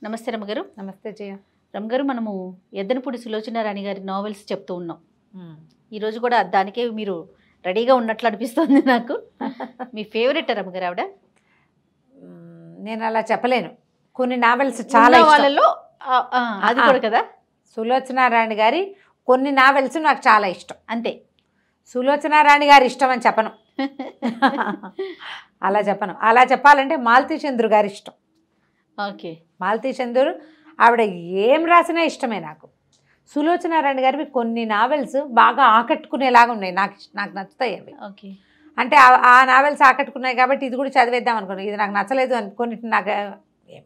నమస్తే రమగారు. నమస్తే జయ. రమగారు, మనము ఎద్దనపూడి సులోచనారాణి గారి నావెల్స్ చెప్తూ ఉన్నాం. ఈరోజు కూడా దానికే మీరు రెడీగా ఉన్నట్లు అనిపిస్తుంది నాకు. మీ ఫేవరెట్ రమగారు ఆవిడ? నేను అలా చెప్పలేను. కొన్ని నావెల్స్ చాలా వాళ్ళలో అది కూడా కదా. సులోచనారాణి గారి కొన్ని నావెల్స్ నాకు చాలా ఇష్టం. అంతే. సులోచనారాణి గారి ఇష్టం అని చెప్పను. అలా చెప్పను. అలా చెప్పాలంటే మాలతీ చంద్రు గారి ఇష్టం. ఓకే. మాలతీ చంద్రు ఆవిడ ఏం రాసినా ఇష్టమే నాకు. సులోచనారాయణ గారివి కొన్ని నావెల్స్ బాగా ఆకట్టుకునేలాగా ఉన్నాయి. నాకు నచ్చుతాయి అవి. ఓకే. అంటే ఆ నావెల్స్ ఆకట్టుకున్నాయి కాబట్టి ఇది కూడా చదివేద్దాం అనుకున్నాను. ఇది నాకు నచ్చలేదు అని కొన్నిటిని నాకు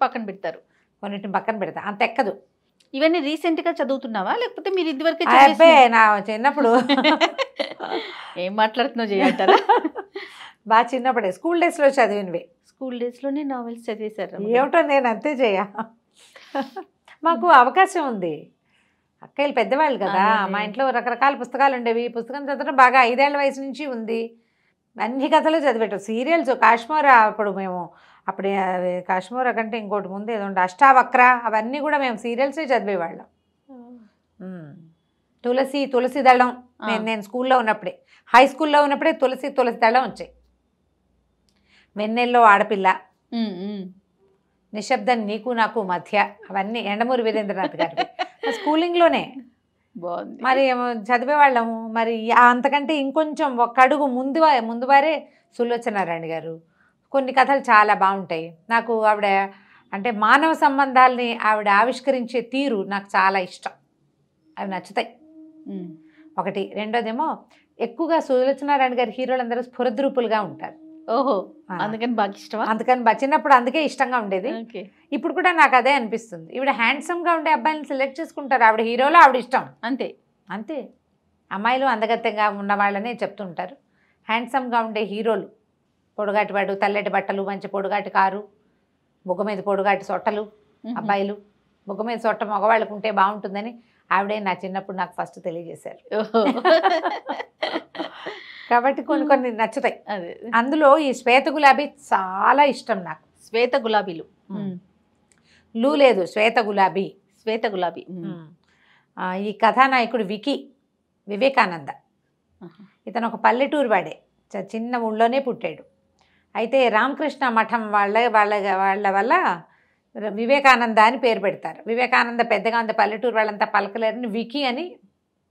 పక్కన పెడతారు, కొన్నిటిని పక్కన పెడతా. అంత ఎక్కదు. ఇవన్నీ రీసెంట్గా చదువుతున్నావా లేకపోతే మీరు ఇదివరకే? నా చిన్నప్పుడు ఏం మాట్లాడుతున్నావు చేయంటారా? బాగా చిన్నప్పుడే స్కూల్ డేస్లో చదివినవి. స్కూల్ డేస్లోనే నావెల్స్ చదివేశారు? ఏమిటో నేను అంతే చేయ. మాకు అవకాశం ఉంది. అక్కయ్యలు పెద్దవాళ్ళు కదా, మా ఇంట్లో రకరకాల పుస్తకాలు ఉండేవి. పుస్తకం చదవడం బాగా 5 ఏళ్ల వయసు నుంచి ఉంది. అన్ని కథలు చదివేటాం. సీరియల్స్ కాశ్మీరా, అప్పుడు మేము అప్పుడు కాశ్మీరా కంటే ఇంకోటి ముందు ఏదో ఉండే అష్టావక్ర, అవన్నీ కూడా మేము సీరియల్సే చదివేవాళ్ళం. తులసి దళం నేను స్కూల్లో ఉన్నప్పుడే, హై స్కూల్లో ఉన్నప్పుడే తులసి దళం వచ్చాయి. వెన్నెల్లో ఆడపిల్ల, నిశ్శబ్దం నీకు నాకు మధ్య, అవన్నీ ఎండమూరి వీరేంద్రనాథ్ గారి స్కూలింగ్లోనే. బాగుంది. మరి చదివేవాళ్ళము. మరి అంతకంటే ఇంకొంచెం ఒక అడుగు ముందువారే సులోచనారాయణ గారు. కొన్ని కథలు చాలా బాగుంటాయి. నాకు ఆవిడ అంటే మానవ సంబంధాలని ఆవిడ ఆవిష్కరించే తీరు నాకు చాలా ఇష్టం. అవి నచ్చుతాయి. ఒకటి. రెండోదేమో ఎక్కువగా సులోచనారాయణ గారి హీరోలందరూ స్ఫురద్రూపులుగా ఉంటారు. ఓహో, అందుకని బాగా ఇష్టమా? అందుకని చిన్నప్పుడు అందుకే ఇష్టంగా ఉండేది. ఇప్పుడు కూడా నాకు అదే అనిపిస్తుంది. ఈవిడ హ్యాండ్సమ్గా ఉండే అబ్బాయిని సెలెక్ట్ చేసుకుంటారు. ఆవిడ హీరోలో ఆవిడ ఇష్టం. అంతే. అమ్మాయిలు అందగత్యంగా ఉన్న వాళ్ళనే చెప్తుంటారు. హ్యాండ్సమ్గా ఉండే హీరోలు, పొడుగాటి వాడు, తెల్లటి బట్టలు, మంచి పొడుగాటి కారు, బుగ్గ మీద పొడుగాటి సొట్టలు అబ్బాయిలు. బుగ్గ మీద సొట్ట మగవాళ్ళకు ఉంటే బాగుంటుందని ఆవిడే నా చిన్నప్పుడు నాకు ఫస్ట్ తెలియజేశారు. కాబట్టి కొన్ని నచ్చుతాయి. అందులో ఈ శ్వేత గులాబీ చాలా ఇష్టం నాకు. శ్వేత గులాబీలు లేదు, శ్వేత గులాబీ. ఈ కథానాయకుడు వివేకానంద. ఇతను ఒక పల్లెటూరు వాడే, చిన్న ఊళ్ళోనే పుట్టాడు. అయితే రామకృష్ణ మఠం వాళ్ళ వల్ల వివేకానంద అని పేరు పెడతారు. వివేకానంద పెద్దగా ఉంది, పల్లెటూరు వాళ్ళంతా పలకలేరని వికీ అని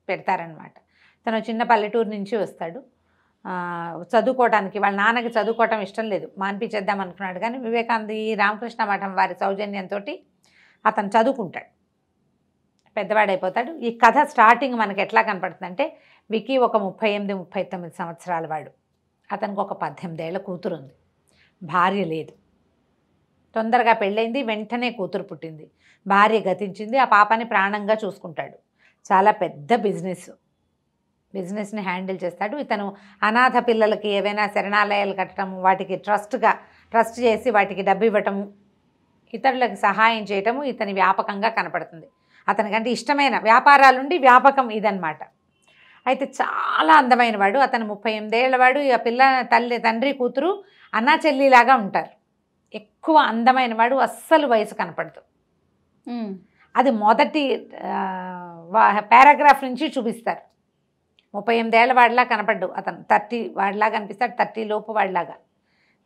పెడతారనమాట. తను చిన్న పల్లెటూరు నుంచి వస్తాడు చదువుకోవడానికి. వాళ్ళ నాన్నకి చదువుకోవటం ఇష్టం లేదు, మాన్పించేద్దాం అనుకున్నాడు. కానీ వివేకానంద ఈ రామకృష్ణ మఠం వారి సౌజన్యంతో అతను చదువుకుంటాడు, పెద్దవాడైపోతాడు. ఈ కథ స్టార్టింగ్ మనకి ఎట్లా కనపడుతుందంటే, వికీ ఒక 38-39 సంవత్సరాల వాడు. అతనికి ఒక 18 ఏళ్ల కూతురు ఉంది. భార్య లేదు. తొందరగా పెళ్ళైంది, వెంటనే కూతురు పుట్టింది. భార్య గతించింది. ఆ పాపని ప్రాణంగా చూసుకుంటాడు. చాలా పెద్ద బిజినెస్ని హ్యాండిల్ చేస్తాడు. ఇతను అనాథ పిల్లలకి ఏవైనా శరణాలయాలు కట్టడము, వాటికి ట్రస్ట్ చేసి వాటికి డబ్బు ఇవ్వటము, ఇతరులకు సహాయం చేయటము ఇతని వ్యాపకంగా కనపడుతుంది. అతనికంటే ఇష్టమైన వ్యాపారాలుండి వ్యాపకం ఇదన్నమాట. అయితే చాలా అందమైన వాడు. అతను 38 ఏళ్ల వాడు. ఆ పిల్ల తండ్రి కూతురు అన్నా చెల్లిలాగా ఉంటారు. ఎక్కువ అందమైన వాడు, అస్సలు వయసు కనపడదు. అది మొదటి పారాగ్రాఫ్ నుంచి చూపిస్తారు. 38 ఏళ్ల వాడిలా కనపడ్డు అతను. 30 వాడిలాగా కనిపిస్తాడు, 30 లోపు వాడిలాగా.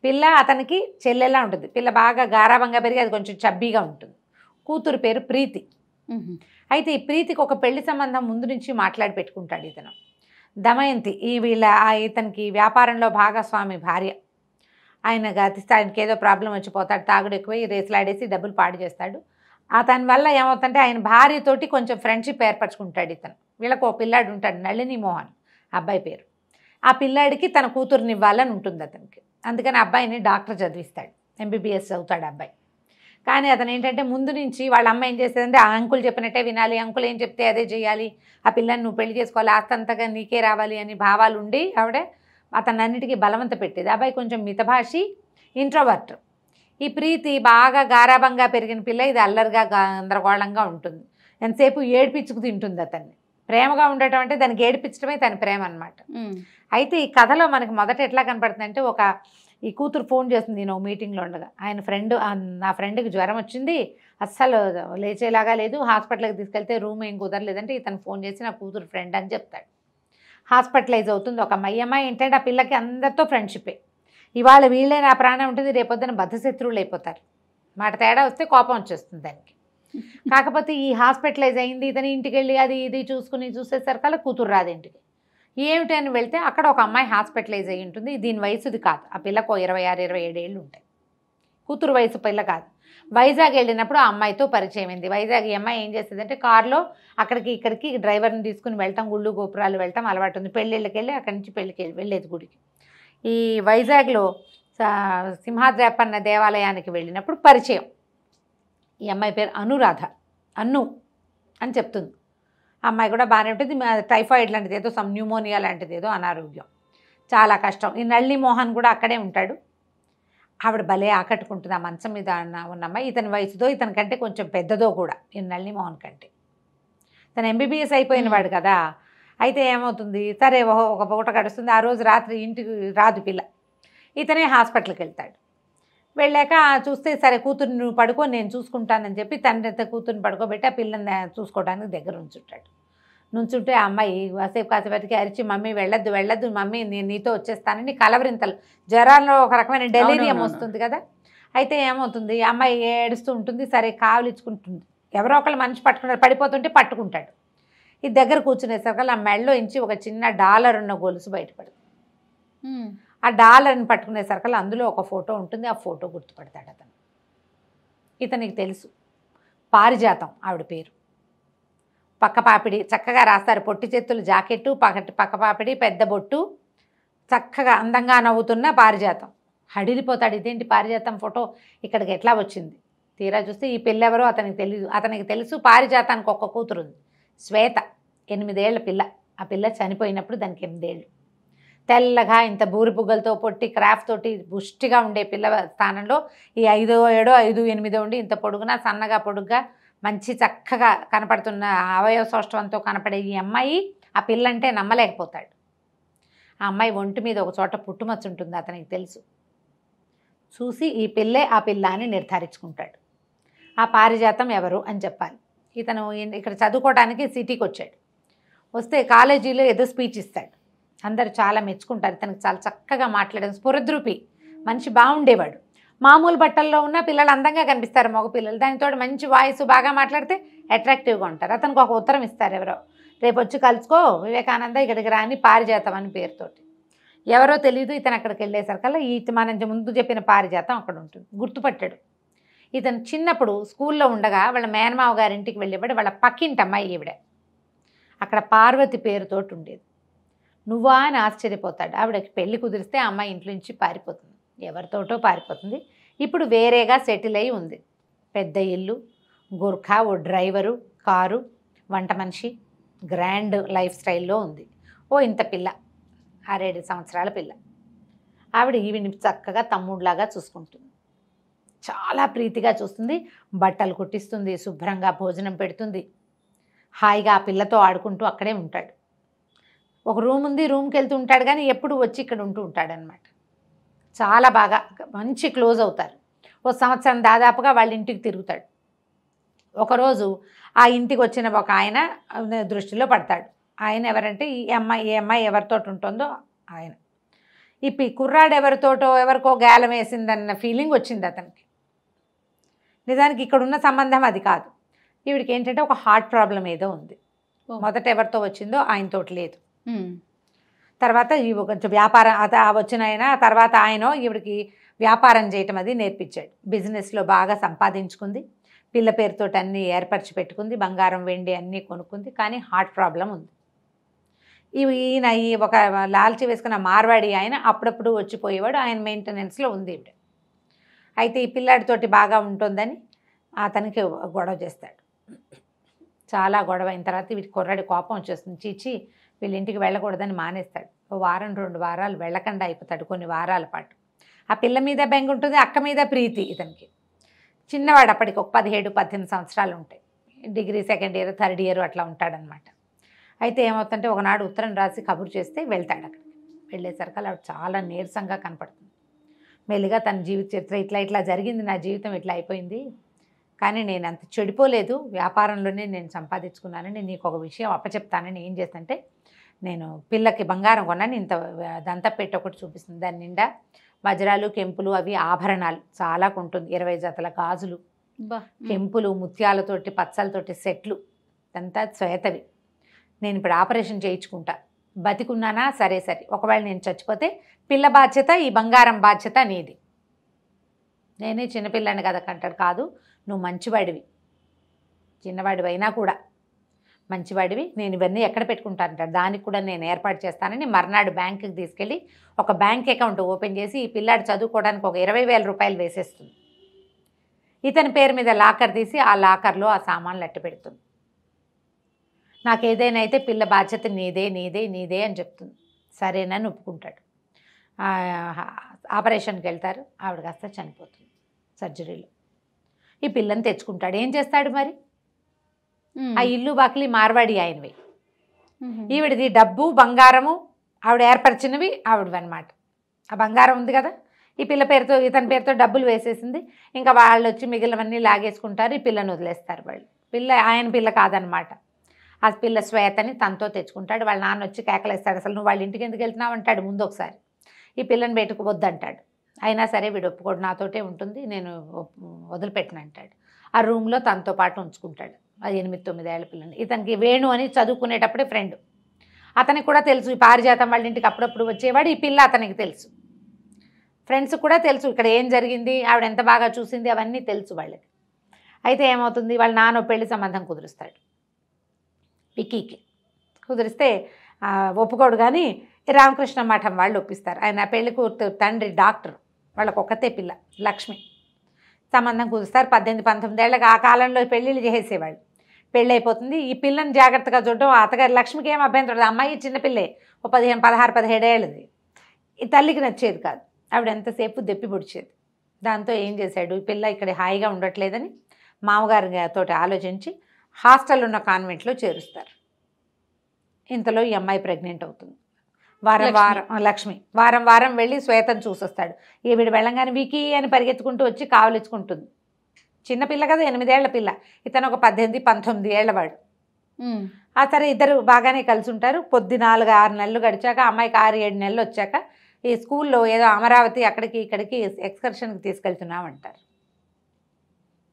పిల్ల అతనికి చెల్లెలా ఉంటుంది. పిల్ల బాగా గారాబంగా పెరిగి అది కొంచెం చబ్బీగా ఉంటుంది. కూతురు పేరు ప్రీతి. అయితే ఈ ప్రీతికి ఒక పెళ్లి సంబంధం ముందు నుంచి మాట్లాడి పెట్టుకుంటాడు ఇతను. దమయంతి ఇతనికి వ్యాపారంలో భాగస్వామి భార్య. ఆయన గతిస్తే ఆయనకి ఏదో ప్రాబ్లం వచ్చిపోతాడు, తాగుడు ఎక్కువై రేసులాడేసి డబ్బులు పాడు చేస్తాడు. అతని వల్ల ఏమవుతుందంటే ఆయన భార్యతోటి కొంచెం ఫ్రెండ్షిప్ ఏర్పరచుకుంటాడు ఇతను. వీళ్ళకు ఒక పిల్లాడు ఉంటాడు, నళిని మోహన్ అబ్బాయి పేరు. ఆ పిల్లాడికి తన కూతురుని ఇవ్వాలని ఉంటుంది అతనికి. అందుకని అబ్బాయిని డాక్టర్ చదివిస్తాడు, MBBS చదువుతాడు అబ్బాయి. కానీ అతను ఏంటంటే ముందు నుంచి వాళ్ళ అమ్మ ఏం చేసేదంటే, ఆ అంకుల్ చెప్పినట్టే వినాలి, అంకుల్ ఏం చెప్తే అదే చేయాలి, ఆ పిల్లని నువ్వు పెళ్లి చేసుకోవాలి, ఆస్తంతగా నీకే రావాలి అని భావాలు ఉండి ఆవిడ అతను అన్నిటికీ బలవంత పెట్టేది. అబ్బాయి కొంచెం మితభాషి, ఇంట్రోవర్ట్. ఈ ప్రీతి బాగా గారాబంగా పెరిగిన పిల్ల. ఇది అల్లరిగా గందరగోళంగా ఉంటుంది. ఎంతసేపు ఏడిపించుకు తింటుంది అతన్ని. ప్రేమగా ఉండటం అంటే దానికి ఏడిపించడమే తన ప్రేమ అనమాట. అయితే ఈ కథలో మనకి మొదట ఎట్లా కనపడుతుందంటే, ఒక ఈ కూతురు ఫోన్ చేస్తుంది, నేను మీటింగ్లో ఉండగా. ఆయన ఫ్రెండ్, నా ఫ్రెండ్కి జ్వరం వచ్చింది, అస్సలు లేచేలాగా లేదు, హాస్పిటల్కి తీసుకెళ్తే రూమ్ ఏం కుదరలేదంటే ఇతను ఫోన్ చేసి నా కూతురు ఫ్రెండ్ అని చెప్తాడు. హాస్పిటలైజ్ అవుతుంది ఒక అమ్మాయి. ఏంటంటే ఆ పిల్లకి అందరితో ఫ్రెండ్షిప్పే. ఇవాళ వీళ్ళే నా ప్రాణం ఉంటుంది, రేపొద్దున బద్ధశత్రువులు అయిపోతారు. మాట తేడా వస్తే కోపం వచ్చేస్తుంది దానికి. కాకపోతే ఈ హాస్పిటలైజ్ అయింది, ఇతని ఇంటికి వెళ్ళి అది ఇది చూసేసరికల్లా కూతురు రాదు ఇంటికి. ఏమిటి అని వెళ్తే అక్కడ ఒక అమ్మాయి హాస్పిటలైజ్ అయ్యి ఉంటుంది. దీని వయసుది కాదు, ఆ పిల్లకు 26-27 ఏళ్ళు ఉంటాయి. కూతురు వయసు పిల్ల కాదు. వైజాగ్ వెళ్ళినప్పుడు ఆ అమ్మాయితో పరిచయం అయింది. వైజాగ్ ఈ అమ్మాయి ఏం చేసేదంటే కారులో అక్కడికి ఇక్కడికి డ్రైవర్ని తీసుకుని వెళ్ళటం, గుళ్ళు గోపురాలు వెళ్ళటం అలవాటు ఉంది. పెళ్ళిళ్ళకి వెళ్ళి అక్కడి నుంచి పెళ్ళికి వెళ్ళేది గుడికి. ఈ వైజాగ్లో సింహాద్రప్పన్న దేవాలయానికి వెళ్ళినప్పుడు పరిచయం. ఈ అమ్మాయి పేరు అనురాధ, అన్ను అని చెప్తుంది. అమ్మాయి కూడా బాగానే ఉంటుంది. టైఫాయిడ్ లాంటిది ఏదో, న్యూమోనియా లాంటిది ఏదో అనారోగ్యం, చాలా కష్టం. ఈ నళిని మోహన్ కూడా అక్కడే ఉంటాడు. ఆవిడ భలే ఆకట్టుకుంటుంది ఆ మంచం మీద ఉన్న అమ్మాయి. ఇతని వయసుదో, ఇతని కంటే కొంచెం పెద్దదో కూడా ఈ నళిని మోహన్ కంటే. తను ఎంబీబీఎస్ అయిపోయిన వాడు కదా. అయితే ఏమవుతుంది, సరే ఒక పూట గడుస్తుంది. ఆ రోజు రాత్రి ఇంటికి రాదు పిల్ల. ఇతనే హాస్పిటల్కి వెళ్తాడు. వెళ్ళాక చూస్తే సరే కూతుర్ని నువ్వు పడుకో, నేను చూసుకుంటానని చెప్పి తండ్రి కూతుర్ని పడుకోబెట్టి ఆ పిల్లని చూసుకోవడానికి దగ్గర ఉంచుంటాడు. నుంచుంటే ఆ అమ్మాయి కాసేపటికి అరిచి, మమ్మీ వెళ్ళొద్దు మమ్మీ, నేను నీతో వచ్చేస్తానని కలవరింతలు, జ్వరాల్లో ఒక రకమైన డెలీరియం వస్తుంది కదా. అయితే ఏమవుతుంది, అమ్మాయి ఏడుస్తూ ఉంటుంది. సరే కావలించుకుంటుంది. ఎవరో ఒకళ్ళు మనిషి పట్టుకుంటారు, పడిపోతుంటే పట్టుకుంటాడు. ఈ దగ్గర కూర్చునేసరికి ఆ మెడలో ఇంచి ఒక చిన్న డాలర్ ఉన్న గొలుసు బయటపడుతుంది. ఆ డాలర్ని పట్టుకునేసరికి అందులో ఒక ఫోటో ఉంటుంది. ఆ ఫోటో గుర్తుపడతాడు అతను. ఇతనికి తెలుసు, పారిజాతం ఆవిడ పేరు. పక్కపాపిడి చక్కగా రాస్తారు, పొట్టి చేతులు జాకెట్టు, పక్కపాపిడి, పెద్ద బొట్టు, చక్కగా అందంగా నవ్వుతున్న పారిజాతం. హడిలిపోతాడు, ఇదేంటి పారిజాతం ఫోటో ఇక్కడికి ఎట్లా వచ్చింది? తీరా చూస్తే ఈ పిల్లెవరో అతనికి తెలియదు. అతనికి తెలుసు పారిజాతానికి ఒక్క కూతురు ఉంది, శ్వేత, 8 ఏళ్ల పిల్ల. ఆ పిల్ల చనిపోయినప్పుడు దానికి 8 ఏళ్ళు. తెల్లగా ఇంత బూరి పుగ్గలతో పొట్టి క్రాఫ్ట్ తోటి పుష్టిగా ఉండే పిల్ల స్థానంలో ఈ 5, 7, 5, 8 ఉండి ఇంత పొడుగున సన్నగా పొడుగ్గా మంచి చక్కగా కనపడుతున్న అవయవ సౌష్ఠవంతో కనపడే ఈ అమ్మాయి ఆ పిల్లంటే నమ్మలేకపోతాడు. ఆ అమ్మాయి ఒంటి మీద ఒక చోట పుట్టుమచ్చ ఉంటుంది, అతనికి తెలుసు. చూసి ఈ పిల్లే ఆ పిల్ల అని నిర్ధారించుకుంటాడు. ఆ పారిజాతం ఎవరు అని చెప్పాలి. ఇతను ఇక్కడ చదువుకోవడానికి సిటీకి వచ్చాడు. వస్తే కాలేజీలో ఏదో స్పీచ్ ఇస్తాడు. అందరూ చాలా మెచ్చుకుంటారు. ఇతనికి చాలా చక్కగా మాట్లాడడం, స్ఫురద్రూపి మనిషి, బాగుండేవాడు. మామూలు బట్టల్లో ఉన్న పిల్లలు అందంగా కనిపిస్తారు, మగపిల్లలు. దానితో మంచి వాయిస్, బాగా మాట్లాడితే అట్రాక్టివ్గా ఉంటారు. అతనికి ఒక ఉత్తరం ఇస్తారు ఎవరో, రేపు వచ్చి కలుసుకో వివేకానంద ఇక్కడికి రాని, పారిజాతం అని పేరుతోటి. ఎవరో తెలియదు. ఇతను అక్కడికి వెళ్ళేసరికల్లా మనం ముందు చెప్పిన పారిజాతం అక్కడ ఉంటుంది. గుర్తుపట్టాడు. ఇతను చిన్నప్పుడు స్కూల్లో ఉండగా వాళ్ళ మేనమావ గారింటికి వెళ్ళేవాడు. వాళ్ళ పక్కింటి అమ్మాయి ఈవిడ. అక్కడ పార్వతి పేరుతోటి ఉండేది. నువ్వా అని ఆశ్చర్యపోతాడు. ఆవిడకి పెళ్లి కుదిరిస్తే ఆ అమ్మాయి ఇంట్లో నుంచి పారిపోతుంది, ఎవరితోటో పారిపోతుంది. ఇప్పుడు వేరేగా సెటిల్ అయి ఉంది. పెద్ద ఇల్లు, గుర్ఖా, ఓ డ్రైవరు, కారు, వంట మనిషి, గ్రాండ్ లైఫ్ స్టైల్లో ఉంది. ఇంత పిల్ల, 6-7 సంవత్సరాల పిల్ల. ఆవిడ ఈవిని చక్కగా తమ్ముడిలాగా చూసుకుంటుంది, చాలా ప్రీతిగా చూస్తుంది. బట్టలు కుట్టిస్తుంది, శుభ్రంగా భోజనం పెడుతుంది. హాయిగా ఆ పిల్లతో ఆడుకుంటూ అక్కడే ఉంటాడు. ఒక రూమ్ ఉంది, రూమ్కి వెళ్తూ ఉంటాడు, కానీ ఎప్పుడు వచ్చి ఇక్కడ ఉంటూ ఉంటాడనమాట. చాలా బాగా మంచి క్లోజ్ అవుతారు. 1 సంవత్సరం దాదాపుగా వాళ్ళ ఇంటికి తిరుగుతాడు. ఒకరోజు ఆ ఇంటికి వచ్చిన ఒక ఆయన దృష్టిలో పడతాడు. ఆయన ఎవరంటే ఈ అమ్మాయి ఎవరితో ఉంటుందో ఆయన. ఈ కుర్రాడు ఎవరికో గాలం వేసిందన్న ఫీలింగ్ వచ్చింది అతనికి. నిజానికి ఇక్కడున్న సంబంధం అది కాదు. ఈవిడికి ఏంటంటే ఒక హార్ట్ ప్రాబ్లం ఏదో ఉంది. మొదట ఎవరితో వచ్చిందో ఆయనతోటి లేదు. తర్వాత ఇవి కొంచెం వ్యాపారం వచ్చిన ఆయన, తర్వాత ఆయన ఈవిడికి వ్యాపారం చేయటం అది నేర్పించాడు. బిజినెస్లో బాగా సంపాదించుకుంది. పిల్ల పేరుతోటి అన్నీ ఏర్పరిచి పెట్టుకుంది, బంగారం వెండి అన్నీ కొనుక్కుంది. కానీ హార్ట్ ప్రాబ్లం ఉంది. ఈయన ఒక లాల్చి వేసుకున్న మార్వాడి ఆయన అప్పుడప్పుడు వచ్చిపోయేవాడు. ఆయన మెయింటెనెన్స్లో ఉంది ఈవిడ. అయితే ఈ పిల్లాడితోటి బాగా ఉంటుందని అతనికి గొడవ చేస్తాడు. చాలా గొడవ అయిన తర్వాత వీటి కుర్రాడి కోపం వచ్చేస్తుంది. చీచి వీళ్ళ ఇంటికి వెళ్ళకూడదని మానేస్తాడు. 1 వారం 2 వారాలు వెళ్ళకుండా అయిపోతాడు, కొన్ని వారాల పాటు. ఆ పిల్ల మీద బెంగ ఉంటుంది, అక్క మీద ప్రీతి ఇతనికి. చిన్నవాడు అప్పటికి ఒక 17-18 సంవత్సరాలు ఉంటాయి. Degree 2nd year 3rd year అట్లా ఉంటాడనమాట. అయితే ఏమవుతుందంటే ఒకనాడు ఉత్తరం రాసి కబురు చేస్తే వెళ్తాడు. అక్కడికి వెళ్ళేసరికి ఆవిడ చాలా నీరసంగా కనపడుతుంది. మెల్లిగా తన జీవిత చరిత్ర ఇట్లా ఇట్లా జరిగింది, నా జీవితం ఇట్లా అయిపోయింది, కానీ నేను అంత చెడిపోలేదు, వ్యాపారంలోనే నేను సంపాదించుకున్నానని నీకు ఒక విషయం అప్పచెప్తానని ఏం చేస్తుంటే, నేను పిల్లకి బంగారం కొన్నాను, ఇంత దంతపెట్టి ఒకటి చూపిస్తుంది, దాని నిండా వజ్రాలు కెంపులు అవి ఆభరణాలు చాలా కొంటుంది, 20 జతల గాజులు, కెంపులు ముత్యాలతోటి పచ్చలతోటి సెట్లు, అంతా శ్వేతవి. నేను ఇప్పుడు ఆపరేషన్ చేయించుకుంటా, బతికున్నానా సరే సరే, ఒకవేళ నేను చచ్చిపోతే పిల్ల బాధ్యత, ఈ బంగారం బాధ్యత నీది. నేనే చిన్నపిల్లని కదా కంటాడు, కాదు నువ్వు మంచివాడివి, చిన్నవాడివి అయినా కూడా మంచివాడివి, నేను ఇవన్నీ ఎక్కడ పెట్టుకుంటానంటాడు, దానికి కూడా నేను ఏర్పాటు చేస్తానని మర్నాడు బ్యాంకుకి తీసుకెళ్ళి ఒక బ్యాంక్ అకౌంట్ ఓపెన్ చేసి ఈ పిల్లాడు చదువుకోవడానికి ఒక 20,000 రూపాయలు వేసేస్తుంది. ఇతని పేరు మీద లాకర్ తీసి ఆ లాకర్లో ఆ సామాన్లు అట్టి పెడుతుంది. నాకు ఏదైనా అయితే పిల్ల బాధ్యత నీదే నీదే నీదే అని చెప్తుంది. సరేనని ఒప్పుకుంటాడు. ఆపరేషన్కి వెళ్తారు, ఆవిడ కాస్త చనిపోతుంది సర్జరీలో. ఈ పిల్లని తెచ్చుకుంటాడు, ఏం చేస్తాడు మరి, ఆ ఇల్లు బాకిలి మార్వాడి ఆయనవి, ఈవిడిది డబ్బు బంగారము ఆవిడ ఏర్పరిచినవి ఆవిడవి అనమాట. ఆ బంగారం ఉంది కదా, ఈ పిల్ల పేరుతో ఇతని పేరుతో డబ్బులు వేసేసింది, ఇంకా వాళ్ళు వచ్చి మిగిలినవన్నీ లాగేసుకుంటారు, ఈ పిల్లని వదిలేస్తారు వాళ్ళు. పిల్ల ఆయన పిల్ల కాదనమాట, ఆ పిల్ల శ్వేతని తనతో తెచ్చుకుంటాడు. వాళ్ళ నాన్న వచ్చి కేకలేస్తాడు, అసలు నువ్వు వాళ్ళ ఇంటికి ఎందుకు వెళ్తున్నావు అంటాడు ముందు ఒకసారి. ఈ పిల్లని బయటకు వద్దంటాడు, అయినా సరే వీడు ఒప్పుకోడు, నాతోటే ఉంటుంది, నేను వదిలిపెట్టిన అంటాడు. ఆ రూమ్లో తనతో పాటు ఉంచుకుంటాడు ఆ 8-9 ఏళ్ల పిల్లని. ఇతనికి వేణు అని చదువుకునేటప్పుడే ఫ్రెండ్, అతనికి కూడా తెలుసు ఈ పారిజాతం వాళ్ళ ఇంటికి అప్పుడప్పుడు వచ్చేవాడు, ఈ పిల్ల అతనికి తెలుసు, ఫ్రెండ్స్ కూడా తెలుసు ఇక్కడ ఏం జరిగింది, ఆవిడ ఎంత బాగా చూసింది అవన్నీ తెలుసు వాళ్ళకి. అయితే ఏమవుతుంది, వాళ్ళ నాన్న పెళ్లి సంబంధం కుదురుస్తాడు విక్కీకి. కుదిరిస్తే ఒప్పుకోడు, కానీ రామకృష్ణ మఠం వాళ్ళు ఒప్పిస్తారు. ఆయన పెళ్లి కూతురు తండ్రి డాక్టర్, వాళ్ళకు ఒక్కతే పిల్ల లక్ష్మి, సంబంధం కుదురుస్తారు. 18-19 ఏళ్ళకి ఆ కాలంలో పెళ్ళిళ్ళు చేసేవాళ్ళు. పెళ్ళి అయిపోతుంది, ఈ పిల్లని జాగ్రత్తగా చూడడం అత్తగారు లక్ష్మికి ఏం అభ్యంతరం, అమ్మాయి చిన్నపిల్లే, ఓ 16-17 ఏళ్ళది. ఈ తల్లికి నచ్చేది కాదు, ఆవిడ ఎంతసేపు దెప్పి పొడిచేది. దాంతో ఏం చేశాడు, ఈ పిల్ల ఇక్కడ హాయిగా ఉండట్లేదని మామగారితో ఆలోచించి హాస్టల్ ఉన్న కాన్వెంట్లో చేరుస్తారు. ఇంతలో ఈ అమ్మాయి ప్రెగ్నెంట్ అవుతుంది. లక్ష్మి వారం వారం వెళ్ళి శ్వేతను చూసొస్తాడు. ఈవిడ వెళ్ళంగానే వికీ అని పరిగెత్తుకుంటూ వచ్చి కావలించుకుంటుంది. చిన్నపిల్ల కదా, 8 ఏళ్ల పిల్ల, ఇతను ఒక 18-19 ఏళ్లవాడు. ఆ సరే ఇద్దరు బాగానే కలిసి ఉంటారు. పొద్దు 4-6 నెలలు గడిచాక, అమ్మాయికి 6-7 నెలలు వచ్చాక ఈ స్కూల్లో ఏదో అమరావతి అక్కడికి ఇక్కడికి ఎక్స్కర్షన్కి తీసుకెళ్తున్నామంటారు.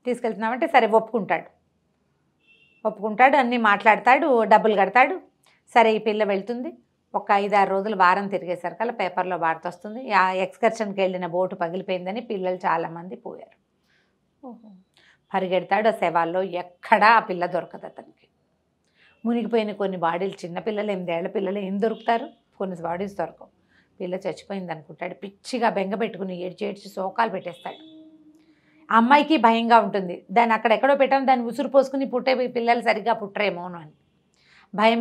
తీసుకెళ్తున్నామంటే సరే ఒప్పుకుంటాడు, అన్నీ మాట్లాడతాడు, డబ్బులు కడతాడు. సరే ఈ పిల్ల వెళ్తుంది. ఒక 5-6 రోజులు వారం తిరిగేసరికల్లా పేపర్లో వార్త వస్తుంది, ఆ ఎక్స్కర్షన్కి వెళ్ళిన బోటు పగిలిపోయిందని, పిల్లలు చాలామంది పోయారు. పరిగెడతాడు, ఆ శవాల్లో ఎక్కడా ఆ పిల్ల దొరకదు అతనికి. మునిగిపోయిన కొన్ని బాడీలు, చిన్నపిల్లలు 8 ఏళ్ల పిల్లలు ఏం దొరుకుతారు, కొన్ని బాడీస్ దొరకవు. పిల్ల చచ్చిపోయింది అనుకుంటాడు, పిచ్చిగా బెంగ పెట్టుకుని ఏడ్చి శోకాలు పెట్టేస్తాడు. అమ్మాయికి భయంగా ఉంటుంది, దాన్ని అక్కడెక్కడో పెట్టాము, దాన్ని ఉసురు పోసుకుని పుట్టే పిల్లలు సరిగ్గా పుట్టరేమోను అని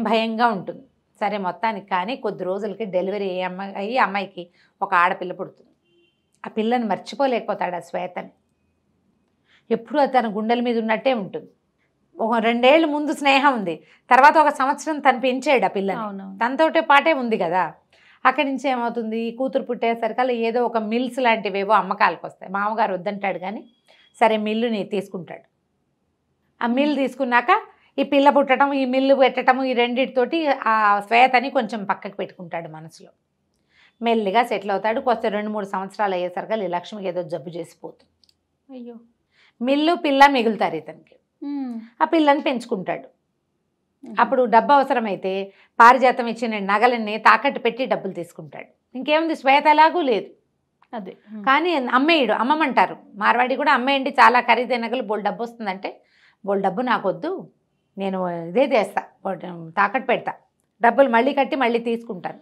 భయంగా ఉంటుంది. సరే మొత్తానికి కానీ కొద్ది రోజులకి డెలివరీ అయ్యి అమ్మాయికి ఒక ఆడపిల్ల పుడుతుంది. ఆ పిల్లని మర్చిపోలేకపోతాడు ఆ శ్వేతని, ఎప్పుడూ తన గుండెల మీద ఉన్నట్టే ఉంటుంది. ఒక 2 ఏళ్ళు ముందు స్నేహం ఉంది, తర్వాత ఒక సంవత్సరం తను పెంచాడు ఆ పిల్లని, తనతోటే పాటే ఉంది కదా. అక్కడి నుంచి ఏమవుతుంది, కూతురు పుట్టేసరికల్లా ఏదో ఒక మిల్స్ లాంటివేవో అమ్మకాలకు వస్తాయి. మామగారు వద్దంటాడు, కానీ సరే మిల్లుని తీసుకుంటాడు. ఆ మిల్లు తీసుకున్నాక ఈ పిల్ల పుట్టడం, ఈ మిల్లు పెట్టడం, ఈ రెండింటితోటి ఆ శ్వేతని కొంచెం పక్కకు పెట్టుకుంటాడు మనసులో. మెల్లిగా సెటిల్ అవుతాడు. కొంత 2-3 సంవత్సరాలు అయ్యేసరికి ఈ లక్ష్మికి ఏదో జబ్బు చేసిపోతుంది. అయ్యో, మిల్లు పిల్ల మిగులుతారు ఇతనికి. ఆ పిల్లని పెంచుకుంటాడు. అప్పుడు డబ్బు అవసరమైతే పారిజాతం ఇచ్చిన నగలన్నీ తాకట్టు పెట్టి డబ్బులు తీసుకుంటాడు. ఇంకేముంది, శ్వేత ఎలాగూ లేదు అదే, కానీ అమ్మమంటారు మార్వాడి కూడా, అమ్మేయండి చాలా ఖరీదైన నగలు, బోల్ డబ్బు వస్తుందంటే, బోల్ డబ్బు నాకొద్దు, నేను ఇదే చేస్తా, తాకట్టు పెడతా, డబ్బులు మళ్ళీ కట్టి మళ్ళీ తీసుకుంటాను,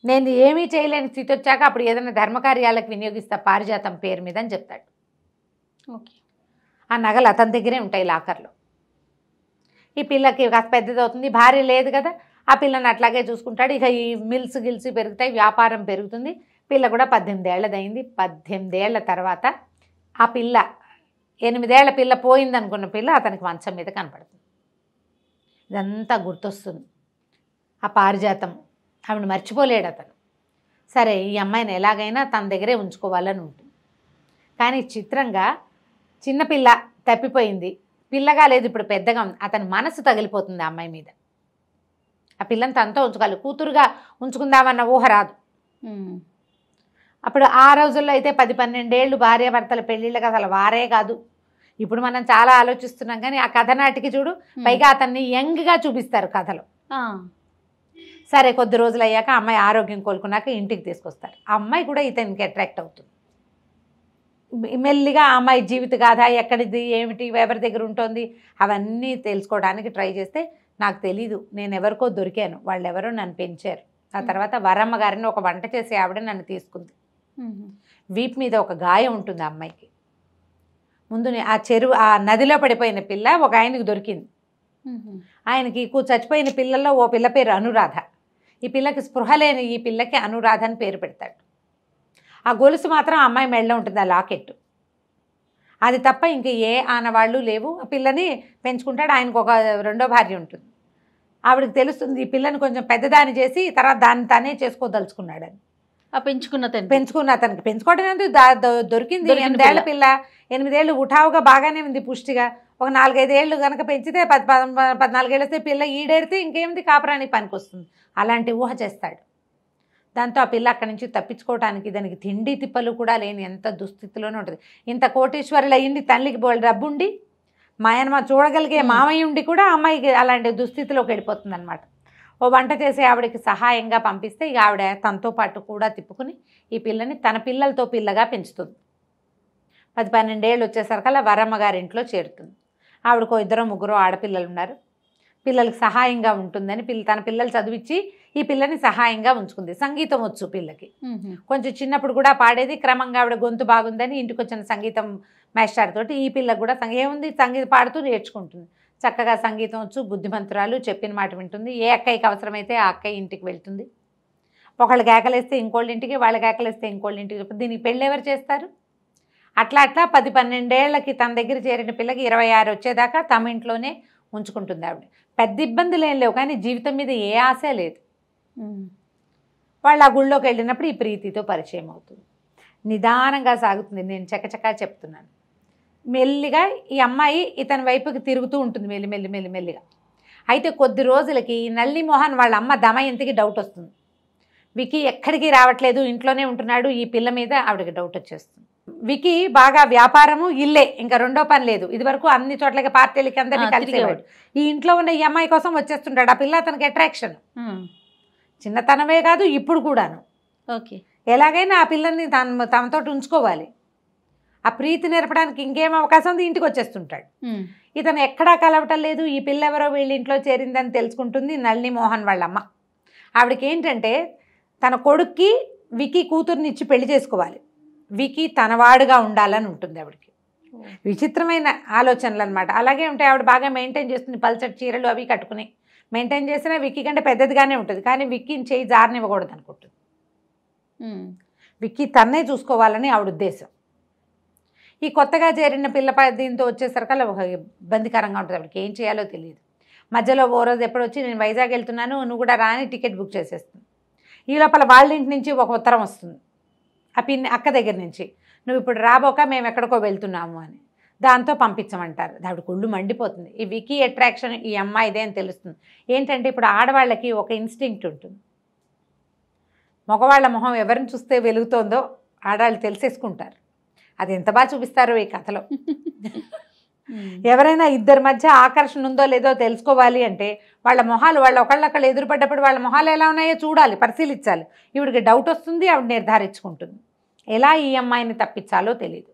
నేను ఏమీ చేయలేని స్థితి వచ్చాక అప్పుడు ఏదైనా ధర్మకార్యాలకు వినియోగిస్తా పారిజాతం పేరు మీద అని చెప్తాడు. ఓకే, ఆ నగలు అతని దగ్గరే ఉంటాయి లాకర్లో. ఈ పిల్లకి కాస్త పెద్దది అవుతుంది, భార్య లేదు కదా, ఆ పిల్లని అట్లాగే చూసుకుంటాడు. ఇక ఈ మిల్స్ గిల్స్ పెరుగుతాయి, వ్యాపారం పెరుగుతుంది. పిల్ల కూడా 18 ఏళ్ళదైంది. 18 ఏళ్ల తర్వాత ఆ పిల్ల, 8 ఏళ్ల పిల్ల పోయిందనుకున్న పిల్ల అతనికి మంచం మీద కనపడుతుంది. ఇదంతా గుర్తొస్తుంది. ఆ పారిజాతం ఆవిడ మర్చిపోలేడు అతను. సరే ఈ అమ్మాయిని ఎలాగైనా తన దగ్గరే ఉంచుకోవాలని ఉంటుంది. కానీ చిత్రంగా చిన్నపిల్ల తప్పిపోయింది, పిల్లగా లేదు, ఇప్పుడు పెద్దగా ఉంది. అతని మనసు తగిలిపోతుంది ఆ అమ్మాయి మీద. ఆ పిల్లని తనతో ఉంచుకోవాలి, కూతురుగా ఉంచుకుందామన్న ఊహ రాదు. అప్పుడు ఆ రోజుల్లో అయితే 10-12 ఏళ్ళు భార్యాభర్తల పెళ్ళిళ్ళకి అసలు వారే కాదు. ఇప్పుడు మనం చాలా ఆలోచిస్తున్నాం, కానీ ఆ కథ నాటికి చూడు, పైగా అతన్ని యంగ్గా చూపిస్తారు కథలో. సరే కొద్ది రోజులు అయ్యాక అమ్మాయి ఆరోగ్యం కోలుకున్నాక ఇంటికి తీసుకొస్తారు. ఆ అమ్మాయి కూడా ఇతనికి అట్రాక్ట్ అవుతుంది. మెల్లిగా ఆ అమ్మాయి జీవిత గాథ, ఎక్కడిది ఏమిటి, ఎవరి దగ్గర ఉంటుంది, అవన్నీ తెలుసుకోవడానికి ట్రై చేస్తే, నాకు తెలీదు, నేను ఎవరికో దొరికాను, వాళ్ళు ఎవరో నన్ను పెంచారు. ఆ తర్వాత వరమ్మ గారిని ఒక వంట చేసే ఆవిడ నన్ను తీసుకుంది. వీపు మీద ఒక గాయం ఉంటుంది ఆ అమ్మాయికి. ముందు ఆ నదిలో పడిపోయిన పిల్ల ఒక ఆయనకి దొరికింది. ఆయనకి చచ్చిపోయిన పిల్లల్లో ఓ పిల్ల పేరు అనురాధ. ఈ పిల్లకి స్పృహ లేని ఈ పిల్లకి అనురాధ అని పేరు పెడతాడు. ఆ గొలుసు మాత్రం ఆ అమ్మాయి మెడలో ఉంటుంది, ఆ లాకెట్. అది తప్ప ఇంక ఏ ఆనవాళ్ళు లేవు. ఆ పిల్లని పెంచుకుంటాడు. ఆయనకు ఒక రెండో భార్య ఉంటుంది. ఆవిడకి తెలుస్తుంది ఈ పిల్లని కొంచెం పెద్దదాన్ని చేసి తర్వాత దాన్ని తానే చేసుకోదలుచుకున్నాడని. పెంచుకున్న అతనికి పెంచుకోవడం ఎందుకు, దొరికింది 8 ఏళ్ల పిల్ల. 8 ఏళ్ళు ఉఠావుగా బాగానే ఉంది, పుష్టిగా. ఒక 4-5 ఏళ్ళు కనుక పెంచితే 14 ఏళ్ళు వస్తే పిల్ల ఈడేరితే ఇంకేమిటి, కాపురానికి పనికి వస్తుంది. అలాంటి ఊహ చేస్తాడు. దాంతో ఆ పిల్ల అక్కడి నుంచి తప్పించుకోవడానికి దానికి తిండి తిప్పలు కూడా లేని ఎంత దుస్థితిలోనే ఉంటుంది. ఇంత కోటీశ్వరులు అయ్యింది, తల్లికి డబ్బుండి, మాయనమ్మ చూడగలిగే మామయ్య ఉండి కూడా అమ్మాయికి అలాంటి దుస్థితిలోకి వెళ్ళిపోతుంది అనమాట. ఓ వంట చేసే ఆవిడకి సహాయంగా పంపిస్తే ఇక ఆవిడ తనతో పాటు కూడా తిప్పుకుని ఈ పిల్లని తన పిల్లలతో పిల్లగా పెంచుతుంది. 10-12 ఏళ్ళు వచ్చేసరికల్లా వరమ్మ గారి ఇంట్లో చేరుతుంది. ఆవిడకు 2-3 ఆడపిల్లలు ఉన్నారు. పిల్లలకి సహాయంగా ఉంటుందని తన పిల్లలు చదివించి ఈ పిల్లని సహాయంగా ఉంచుకుంది. సంగీతం వచ్చు పిల్లకి, కొంచెం చిన్నప్పుడు కూడా పాడేది. క్రమంగా ఆవిడ గొంతు బాగుందని ఇంటికి వచ్చిన సంగీతం మాస్టర్ తోటి ఈ పిల్లకు కూడా ఏముంది సంగీతం పాడుతూ నేర్చుకుంటుంది. చక్కగా సంగీతం వచ్చు, బుద్ధిమంతురాలు, చెప్పిన మాట వింటుంది. ఏ అక్కయ్యకి అవసరమైతే ఆ అక్కయ్య ఇంటికి వెళ్తుంది. ఒకళ్ళు కేకలేస్తే ఇంకోళ్ళ ఇంటికి, వాళ్ళు కేకలేస్తే ఇంకోళ్ళ ఇంటికి. దీనికి పెళ్ళి ఎవరు చేస్తారు? అట్లా 10-12 ఏళ్ళకి తన దగ్గర చేరిన పిల్లకి 26 వచ్చేదాకా తమ ఇంట్లోనే ఉంచుకుంటుంది ఆవిడ. పెద్ద ఇబ్బందులు ఏం లేవు, కానీ జీవితం మీద ఏ ఆశ లేదు. వాళ్ళు ఆ గుళ్ళోకి వెళ్ళినప్పుడు ఈ ప్రీతితో పరిచయం అవుతుంది. నిదానంగా సాగుతుంది. నేను చకచకా చెప్తున్నాను. మెల్లిగా ఈ అమ్మాయి ఇతని వైపుకి తిరుగుతూ ఉంటుంది, మెల్లిగా. అయితే కొద్ది రోజులకి నళిని మోహన్ వాళ్ళ అమ్మ దమయంతికి డౌట్ వస్తుంది. వికీ ఎక్కడికి రావట్లేదు, ఇంట్లోనే ఉంటున్నాడు. ఈ పిల్ల మీద ఆవిడకి డౌట్ వచ్చేస్తుంది. వికీ బాగా వ్యాపారము, ఇల్లే, ఇంకా రెండో పని లేదు. ఇదివరకు అన్ని చోట్లకి పార్టీలకి అందరినీ కలిసేవాడు. ఈ ఇంట్లో ఉన్న ఈ అమ్మాయి కోసం వచ్చేస్తుంటాడు. ఆ పిల్ల అతనికి అట్రాక్షన్. చిన్నతనమే కాదు, ఇప్పుడు కూడాను. ఓకే, ఎలాగైనా ఆ పిల్లల్ని తనతో ఉంచుకోవాలి. ఆ ప్రీతి నేర్పడానికి ఇంకేం అవకాశం ఉంది, ఇంటికి వచ్చేస్తుంటాడు. ఇతను ఎక్కడా కలవటం లేదు. ఈ పిల్ల ఎవరో వీళ్ళ ఇంట్లో చేరిందని తెలుసుకుంటుంది నళిని మోహన్ వాళ్ళమ్మ. ఆవిడకి ఏంటంటే తన కొడుక్కి వికీ కూతుర్ని ఇచ్చి పెళ్లి చేసుకోవాలి, వికీ తనవాడుగా ఉండాలని ఉంటుంది ఆవిడకి. విచిత్రమైన ఆలోచనలు అనమాట. అలాగే ఉంటాయి. ఆవిడ బాగా మెయింటైన్ చేస్తుంది, పల్చటి చీరలు అవి కట్టుకుని మెయింటైన్ చేసినా విక్కీ కంటే పెద్దదిగానే ఉంటుంది. కానీ విక్కీని చేయి జారనివ్వకూడదు అనుకుంటుంది. విక్కీ తన్నే చూసుకోవాలని ఆవిడ ఉద్దేశం. ఈ కొత్తగా చేరిన పిల్ల దీంతో వచ్చేసరికి ఒక ఇబ్బందికరంగా ఉంటుంది. ఆవిడకి ఏం చేయాలో తెలియదు. మధ్యలో ఓ రోజు ఎప్పుడు వచ్చి నేను వైజాగ్ వెళ్తున్నాను, నువ్వు కూడా రాని టికెట్ బుక్ చేసేస్తుంది. ఈ లోపల వాళ్ళ ఇంటి నుంచి ఒక ఉత్తరం వస్తుంది ఆ అక్క దగ్గర నుంచి, నువ్వు ఇప్పుడు రాబోక మేము ఎక్కడికో వెళ్తున్నాము అని. దాంతో పంపించమంటారు. ఆవిడ ఒళ్ళు మండిపోతుంది. ఈ వికీ అట్రాక్షన్ ఈ అమ్మాయిదే అని తెలుస్తుంది. ఏంటంటే ఇప్పుడు ఆడవాళ్ళకి ఒక ఇన్స్టింక్ట్ ఉంటుంది. మగవాళ్ళ మొహం ఎవరిని చూస్తే వెలుగుతోందో ఆడవాళ్ళు తెలిసేసుకుంటారు. అది ఎంత బాగా చూపిస్తారో ఈ కథలో. ఎవరైనా ఇద్దరి మధ్య ఆకర్షణ ఉందో లేదో తెలుసుకోవాలి అంటే వాళ్ళ మొహాలు, వాళ్ళు ఒకళ్ళొకళ్ళు ఎదురుపడ్డప్పుడు వాళ్ళ మొహాలు ఎలా ఉన్నాయో చూడాలి, పరిశీలించాలి. ఈవిడికి డౌట్ వస్తుంది, ఆవిడ నిర్ధారించుకుంటుంది. ఎలా ఈ అమ్మాయిని తప్పించాలో తెలియదు.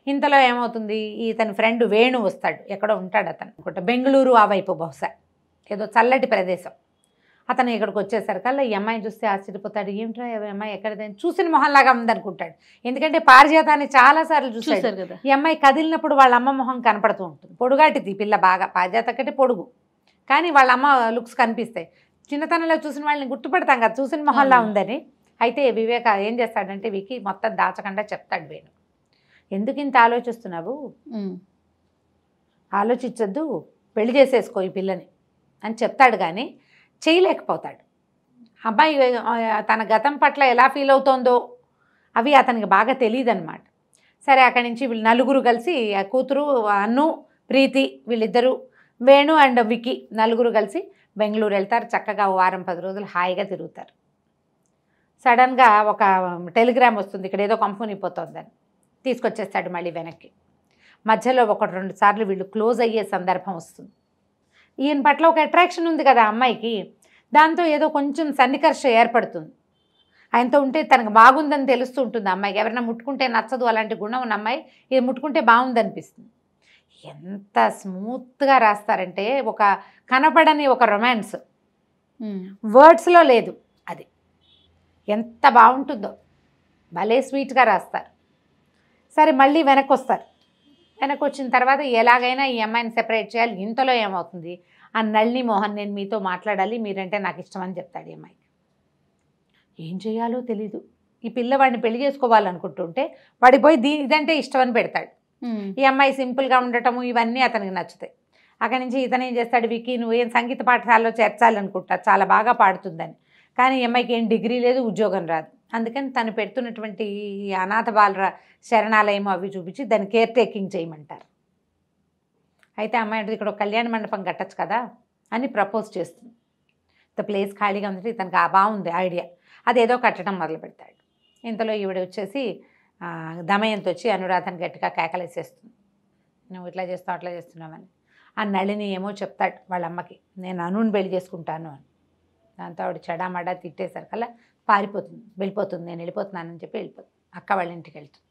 ఇంతలో ఏమవుతుంది, ఇతని ఫ్రెండ్ వేణు వస్తాడు. ఎక్కడో ఉంటాడు అతను అనుకుంటా, బెంగళూరు ఆ వైపు, బహుశా ఏదో చల్లటి ప్రదేశం. అతను ఇక్కడికి వచ్చేసరికల్లా ఈ అమ్మాయిని చూస్తే ఆశ్చర్యపోతాడు. ఏమిట్రా అమ్మాయి ఎక్కడైనా చూసిన మొహంలాగా ఉందనుకుంటాడు. ఎందుకంటే పారిజాతాన్ని చాలాసార్లు చూశాడు కదా. ఈ అమ్మాయి కదిలినప్పుడు వాళ్ళ అమ్మ మొహం కనపడుతూ ఉంటుంది. పొడుగాటిది పిల్ల, బాగా పారిజాత కంటే పొడుగు, కానీ వాళ్ళ అమ్మ లుక్స్ కనిపిస్తాయి. చిన్నతనంలో చూసిన వాళ్ళని గుర్తుపడతాం కదా, చూసిన మొహంలా ఉందని. అయితే వివేక ఏం చేస్తాడంటే వికీ మొత్తం దాచకుండా చెప్తాడు వేణు, ఎందుకు ఇంత ఆలోచిస్తున్నావు, ఆలోచించొద్దు, పెళ్లి చేసేసుకో ఈ పిల్లని అని చెప్తాడు. కానీ చేయలేకపోతాడు. అబ్బాయి తన గతం పట్ల ఎలా ఫీల్ అవుతోందో అవి అతనికి బాగా తెలియదు అనమాట. సరే అక్కడి నుంచి వీళ్ళు నలుగురు కలిసి కూతురు అన్ను ప్రీతి వీళ్ళిద్దరూ వేణు అండ్ విక్కీ నలుగురు కలిసి బెంగళూరు వెళ్తారు. చక్కగా 1-10 రోజులు హాయిగా తిరుగుతారు. సడన్గా ఒక టెలిగ్రామ్ వస్తుంది, ఇక్కడ ఏదో కంపెనీ పోతుందని. తీసుకొచ్చేస్తాడు మళ్ళీ వెనక్కి. మధ్యలో 1-2 సార్లు వీళ్ళు క్లోజ్ అయ్యే సందర్భం వస్తుంది. ఈయన పట్ల ఒక అట్రాక్షన్ ఉంది కదా అమ్మాయికి, దాంతో ఏదో కొంచెం సన్నికర్ష ఏర్పడుతుంది. ఆయనతో ఉంటే తనకు బాగుందని తెలుస్తూ ఉంటుంది అమ్మాయికి. ఎవరైనా ముట్టుకుంటే నచ్చదు అలాంటి గుణం ఉన్న అమ్మాయి ఇది ముట్టుకుంటే బాగుందనిపిస్తుంది. ఎంత స్మూత్గా రాస్తారంటే ఒక కనపడని ఒక రొమాన్స్ వర్డ్స్లో లేదు. అది ఎంత బాగుంటుందో, భలే స్వీట్గా రాస్తారు. సరే మళ్ళీ వెనక్కి వస్తారు. వెనక్కి వచ్చిన తర్వాత ఎలాగైనా ఈ అమ్మాయిని సెపరేట్ చేయాలి. ఇంతలో ఏమవుతుంది, ఆ నళిని మోహన్ నేను మీతో మాట్లాడాలి, మీరంటే నాకు ఇష్టం అని చెప్తాడు ఈ అమ్మాయికి. ఏం చేయాలో తెలీదు. ఈ పిల్లవాడిని పెళ్లి చేసుకోవాలనుకుంటుంటే వాడికి పోయి ఇదంటే ఇష్టం అని పెడతాడు. ఈ అమ్మాయి సింపుల్గా ఉండటము ఇవన్నీ అతనికి నచ్చుతాయి. అక్కడి నుంచి ఇతను ఏం చేస్తాడు, విక్కీ నువ్వు ఏం సంగీత పాఠశాలలో చేర్చాలనుకుంటా, చాలా బాగా పాడుతుందని. కానీ ఈ అమ్మాయికి ఏం డిగ్రీ లేదు, ఉద్యోగం రాదు. అందుకని తను పెడుతున్నటువంటి ఈ అనాథ బాల శరణాలయం అవి చూపించి దాన్ని కేర్ టేకింగ్ చేయమంటారు. అయితే అమ్మాయి అంటే ఇక్కడ ఒక కళ్యాణ మండపం కట్టచ్చు కదా అని ప్రపోజ్ చేస్తుంది. ద ప్లేస్ ఖాళీగా ఉంది, తనకు బాగుంది ఐడియా, అదేదో కట్టడం మొదలు పెడతాడు. ఇంతలో ఈవిడ వచ్చేసి దమయంతి వచ్చి అనురాధని గట్టిగా కేకలేసేస్తుంది, నువ్వు ఇట్లా చేస్తావు అట్లా చేస్తున్నావని. ఆ నళిని ఏమో చెప్తాడు వాళ్ళ అమ్మకి, నేను అనుని పెళ్లి చేసుకుంటాను అని. దాంతో ఆవిడ చెడామడా తిట్టేసరికల్లా పారిపోతుంది, వెళ్ళిపోతుంది, నేను వెళ్ళిపోతున్నానని చెప్పి వెళ్ళిపోతుంది. అక్క వాళ్ళ ఇంటికి వెళ్తుంది.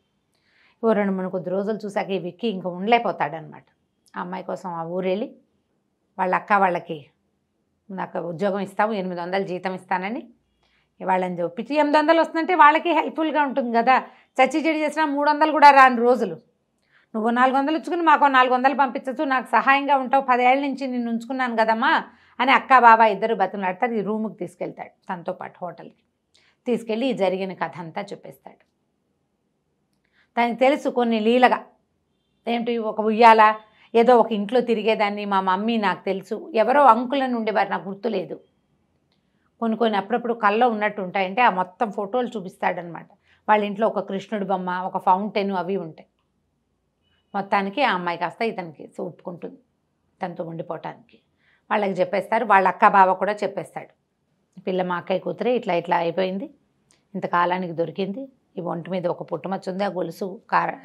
2-3 కొద్ది రోజులు చూసాక ఈ విక్కీ ఇంకా ఉండలేకపోతాడనమాట. ఆ అమ్మాయి కోసం ఆ ఊరు వెళ్ళి వాళ్ళ అక్క వాళ్ళకి నాకు ఉద్యోగం ఇస్తావు, 800 జీతం ఇస్తానని వాళ్ళని చూపించి 800 వస్తుందంటే వాళ్ళకి హెల్ప్ఫుల్గా ఉంటుంది కదా. చచ్చి చెడి చేసినా 300 కూడా రాని రోజులు. నువ్వు 400 ఇచ్చుకుని మాకు 400 పంపించచ్చు, నాకు సహాయంగా ఉంటావు, 10 ఏళ్ళ నుంచి నిన్ను ఉంచుకున్నాను కదమ్మా అని అక్క బాబా ఇద్దరు బతులాడతారు. ఈ రూముకి తీసుకెళ్తాడు తనతో పాటు హోటల్కి. తీసుకెళ్ళి ఈ జరిగిన కథ అంతా చెప్పేస్తాడు. తనకి తెలుసు కొన్ని లీలగా ఏంటి, ఒక ఉయ్యాల ఏదో ఒక ఇంట్లో తిరిగేదాన్ని, మా మమ్మీ నాకు తెలుసు, ఎవరో అంకులను ఉండేవారు నాకు గుర్తులేదు, కొన్ని అప్పుడప్పుడు కల్లో ఉన్నట్టు ఉంటాయంటే ఆ మొత్తం ఫోటోలు చూపిస్తాడనమాట. వాళ్ళ ఇంట్లో ఒక కృష్ణుడి బొమ్మ, ఒక ఫౌంటైన్ అవి ఉంటాయి. మొత్తానికి ఆ అమ్మాయి కాస్త ఇతనికి ఒప్పుకుంటుంది తనతో ఉండిపోవటానికి. వాళ్ళకి చెప్పేస్తారు, వాళ్ళ అక్క బావ కూడా చెప్పేస్తాడు, పిల్ల మా అక్కయ్య కూతురే ఇట్లా ఇట్లా అయిపోయింది, ఇంతకాలానికి దొరికింది, ఈ ఒంటి మీద ఒక పుట్టుమచ్చ ఉంది, ఆ గొలుసు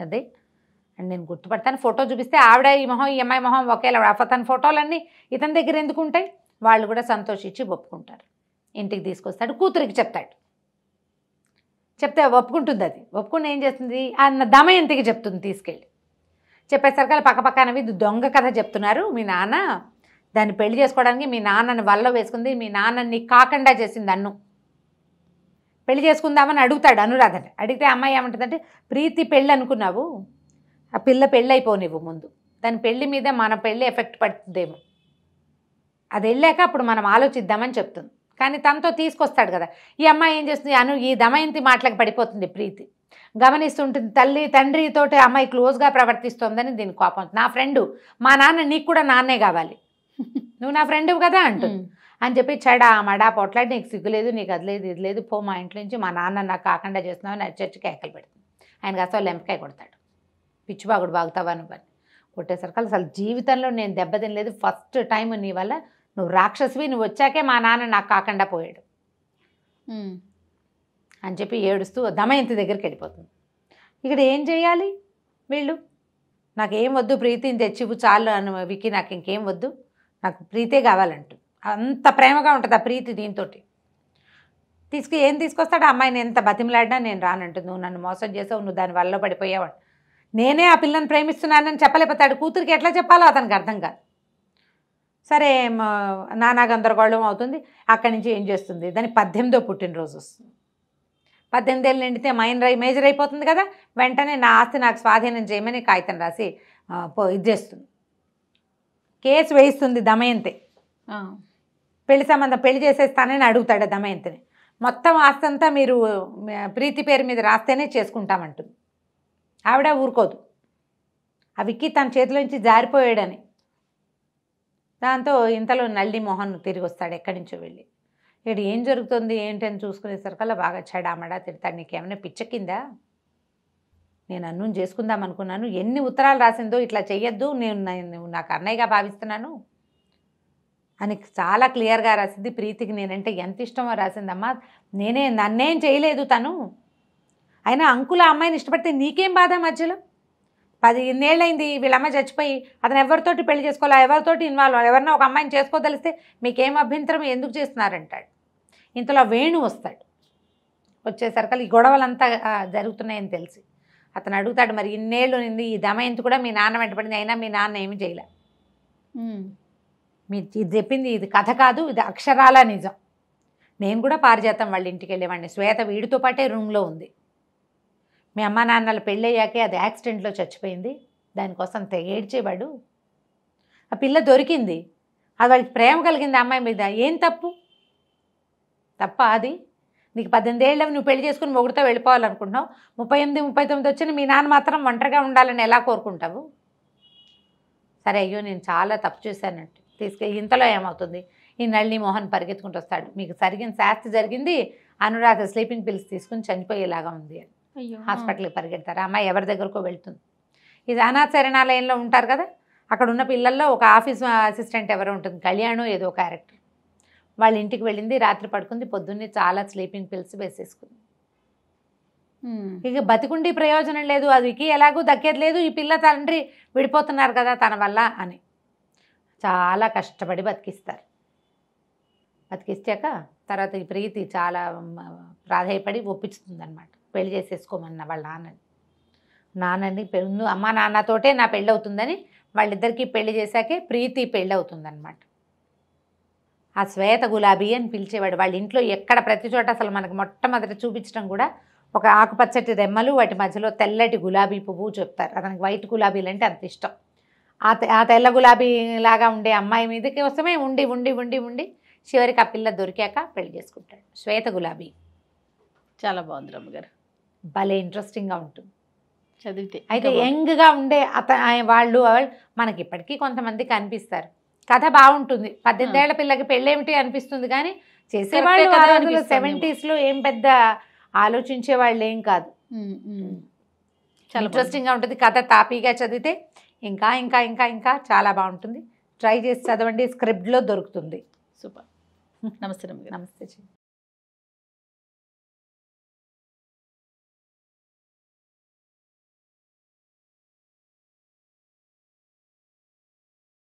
అదే అండ్ నేను గుర్తుపడతాను. ఫోటో చూపిస్తే ఆవిడ ఈ మొహం ఈ అమ్మాయి మొహం ఒకేలా, తన ఫోటోలన్నీ ఇతని దగ్గర ఎందుకు ఉంటాయి. వాళ్ళు కూడా సంతోషించి ఒప్పుకుంటారు. ఇంటికి తీసుకొస్తాడు, కూతురికి చెప్తాడు. చెప్తే ఒప్పుకుంటుంది. అది ఒప్పుకుని ఏం చేస్తుంది, అన్న దమయంతికి చెప్తుంది తీసుకెళ్ళి. చెప్పేసరికి పక్కపక్కనవి దొంగ కథ చెప్తున్నారు, మీ నాన్న దాన్ని పెళ్లి చేసుకోవడానికి మీ నాన్నని వల్ల వేసుకుంది, మీ నాన్నని కాకుండా చేసింది అన్ను, పెళ్లి చేసుకుందామని అడుగుతాడు అనురాధని. అడిగితే అమ్మాయి ఏమంటుందంటే, ప్రీతి పెళ్ళి అనుకున్నావు, ఆ పిల్ల పెళ్ళి అయిపోనివ్వు ముందు, దాని పెళ్లి మీద మన పెళ్ళి ఎఫెక్ట్ పడుతుందేమో, అది వెళ్ళాక అప్పుడు మనం ఆలోచిద్దామని చెప్తుంది. కానీ తనతో తీసుకొస్తాడు కదా. ఈ అమ్మాయి ఏం చేస్తుంది, ఈ దమయంతి మాటలకు పడిపోతుంది. ప్రీతి గమనిస్తుంటుంది, తల్లి తండ్రితోటి అమ్మాయి క్లోజ్గా ప్రవర్తిస్తోందని దీని కోపం. నా ఫ్రెండు, మా నాన్న నీకు కూడా నాన్నే కావాలి, నువ్వు నా ఫ్రెండు కదా అంటుంది. అని చెప్పి చెడా మడా పొట్లాడి, నీకు సిగ్గులేదు, నీకు అది లేదు ఇది లేదు, పో మా ఇంట్లో నుంచి, మా నాన్న నాకు కాకుండా చేస్తున్నావు అని చర్చి కేకలు పెడుతుంది. ఆయనకు అసలు లెంపకాయ కొడతాడు, పిచ్చిబాగుడు బాగుతావా నువ్వు అని. కొట్టేసరికి అసలు జీవితంలో నేను దెబ్బతినలేదు, ఫస్ట్ టైం నీ వల్ల, నువ్వు రాక్షసివి, నువ్వు వచ్చాకే మా నాన్న నాకు కాకుండా పోయాడు అని చెప్పి ఏడుస్తూ దమయంతి దగ్గరికి వెళ్ళిపోతుంది. ఇక్కడ ఏం చేయాలి వీళ్ళు, నాకేం వద్దు, ప్రీతిని తెచ్చివు చాలు అని విక్కీ, నాకు ఇంకేం వద్దు, నాకు ప్రీతే కావాలంటూ. అంత ప్రేమగా ఉంటుంది ఆ ప్రీతి. దీంతో ఏం తీసుకొస్తాడు, అమ్మాయిని ఎంత బతిమలాడినా నేను రానంటుంది. నువ్వు నన్ను మోసం చేసావు, నువ్వు దాని వల్ల పడిపోయావు, నేనే ఆ పిల్లని ప్రేమిస్తున్నానని చెప్పలేకపోతాడు. కూతురికి ఎట్లా చెప్పాలో అతనికి అర్థం కాదు. సరే నానా గందరగోళం అవుతుంది. అక్కడి నుంచి ఏం చేస్తుంది, దాని 18వ పుట్టినరోజు వస్తుంది. 18 ఏళ్ళు నిండితే మేజర్ అయిపోతుంది కదా. వెంటనే నా ఆస్తి నాకు స్వాధీనం చేయమని కాగితం రాసి ఇది చేస్తుంది, కేసు వేయిస్తుంది దమయంతి. పెళ్లి సంబంధం పెళ్లి చేసేస్తానని అడుగుతాడు దమయంతిని. మొత్తం ఆస్తి అంతా మీరు ప్రీతి పేరు మీద రాస్తేనే చేసుకుంటామంటుంది. ఆవిడ ఊరుకోదు, ఆ విక్కీ తన చేతిలోంచి జారిపోయాడని. దాంతో ఇంతలో నళిని మోహన్ తిరిగి వస్తాడు ఎక్కడి నుంచో వెళ్ళి. ఇక్కడ ఏం జరుగుతుంది ఏంటని చూసుకునేసరికల్లా బాగా చెడామడా తిడతాడు. నీకేమైనా పిచ్చెక్కిందా, నేను అన్నం చేసుకుందాం అనుకున్నాను, ఎన్ని ఉత్తరాలు రాసిందో, ఇట్లా చెయ్యొద్దు, నువ్వు నాకు అన్నయ్యగా భావిస్తున్నాను అని చాలా క్లియర్గా రాసింది. ప్రీతికి నేనంటే ఎంత ఇష్టమో రాసిందమ్మా, నన్నేం చేయలేదు తను, అయినా అంకుల అమ్మాయిని ఇష్టపడితే నీకేం బాధ, మధ్యలో 10 ఏళ్ళైంది వీళ్ళమ్మ చచ్చిపోయి, అతను ఎవరితోటి పెళ్లి చేసుకోవాలా, ఎవరితోటి ఇన్వాల్వ్, ఎవరన్నా ఒక అమ్మాయిని చేసుకోదలిస్తే మీకేం అభ్యంతరం, ఎందుకు చేస్తున్నారంటాడు. ఇంతలో వేణు వస్తాడు. వచ్చేసరికి ఈ గొడవలంతా జరుగుతున్నాయని తెలిసి అతను అడుగుతాడు, మరి ఇన్నేళ్ళు నింది ఈ దమయంతి కూడా మీ నాన్న వెంటపడింది, అయినా మీ నాన్న ఏమి చేయలే, మీరు ఇది చెప్పింది ఇది కథ కాదు, ఇది అక్షరాల నిజం. నేను కూడా పారిజాతం వాళ్ళ ఇంటికి వెళ్ళేవాడిని, శ్వేత వీడితో పాటే రూమ్లో ఉంది, మీ అమ్మ నాన్నల పెళ్ళయ్యాకే అది యాక్సిడెంట్లో చచ్చిపోయింది, దానికోసం ఏడ్చేవాడు, ఆ పిల్ల దొరికింది, అది వాడికి ప్రేమ కలిగింది అమ్మాయి మీద, ఏం తప్పు అది, నీకు 18 ఏళ్ళు నువ్వు పెళ్లి చేసుకుని మొగుడుతో వెళ్ళిపోవాలనుకుంటున్నావు, 38, 39 వచ్చిన మీ నాన్న మాత్రం ఒంటరిగా ఉండాలని ఎలా కోరుకుంటావు. సరే అయ్యో నేను చాలా తప్పు చేశానంటే ఇంతలో ఏమవుతుంది, ఈ నళిని మోహన్ పరిగెత్తుకుంటూ వస్తాడు, మీకు జరిగిన శాస్తి జరిగింది, అనురాధ స్లీపింగ్ పిల్స్ తీసుకుని చనిపోయేలాగా ఉంది అని హాస్పిటల్కి పరిగెడతారు. అమ్మాయి ఎవరి దగ్గరకో వెళ్తుంది. ఇది అనాథ శరణాలయంలో ఉంటారు కదా, అక్కడ ఉన్న పిల్లల్లో ఒక ఆఫీస్ అసిస్టెంట్ ఎవరో ఉంటుంది, కళ్యాణం ఏదో క్యారెక్టర్, వాళ్ళ ఇంటికి వెళ్ళింది, రాత్రి పడుకుంది, పొద్దున్నే చాలా స్లీపింగ్ పిల్స్ వేసేసుకుంది. ఇక బతికుండి ప్రయోజనం లేదు, అదికి ఎలాగూ దక్కేది లేదు, ఈ పిల్ల తండ్రి విడిపోతున్నారు కదా తన వల్ల అని చాలా కష్టపడి బతికిస్తారు. బతికిస్తాక తర్వాత ఈ ప్రీతి చాలా ప్రాధాయపడి ఒప్పించుతుంది అనమాట, పెళ్లి చేసేసుకోమన్న వాళ్ళ నాన్నని అమ్మ నాన్నతోటే నా పెళ్ళి అవుతుందని వాళ్ళిద్దరికీ పెళ్లి చేశాకే ప్రీతి పెళ్ళి అవుతుందన్నమాట. ఆ శ్వేత గులాబీ అని పిలిచేవాడు. వాళ్ళ ఇంట్లో ఎక్కడ ప్రతి చోట అసలు మనకు మొట్టమొదట చూపించడం కూడా ఒక ఆకుపచ్చటి రెమ్మలు, వాటి మధ్యలో తెల్లటి గులాబీ పువ్వు చెప్తారు. అతనికి వైట్ గులాబీలు అంటే అంత ఇష్టం. ఆ తెల్ల గులాబీ లాగా ఉండే అమ్మాయి మీదకి వస్తమే ఉండి ఉండి ఉండి ఉండి చివరికి ఆ పిల్ల దొరికాక పెళ్లి చేసుకుంటాడు. శ్వేత గులాబీ చాలా బాగుంది రమ్మగారు, భలే ఇంట్రెస్టింగ్గా ఉంటుంది చదివితే. అయితే యంగ్గా ఉండే వాళ్ళు మనకి ఇప్పటికీ కొంతమంది కనిపిస్తారు. కథ బాగుంటుంది, 18 ఏళ్ల పిల్లకి పెళ్ళేమిటి అనిపిస్తుంది, కానీ చేసేవాళ్ళు 70s ఏం పెద్ద ఆలోచించే వాళ్ళు ఏం కాదు. చాలా ఇంట్రెస్టింగ్గా ఉంటుంది కథ. తాపీగా చదివితే ఇంకా ఇంకా ఇంకా ఇంకా చాలా బాగుంటుంది. ట్రై చేసి చదవండి, స్క్రిప్ట్లో దొరుకుతుంది. సూపర్. నమస్తే. నమస్తే.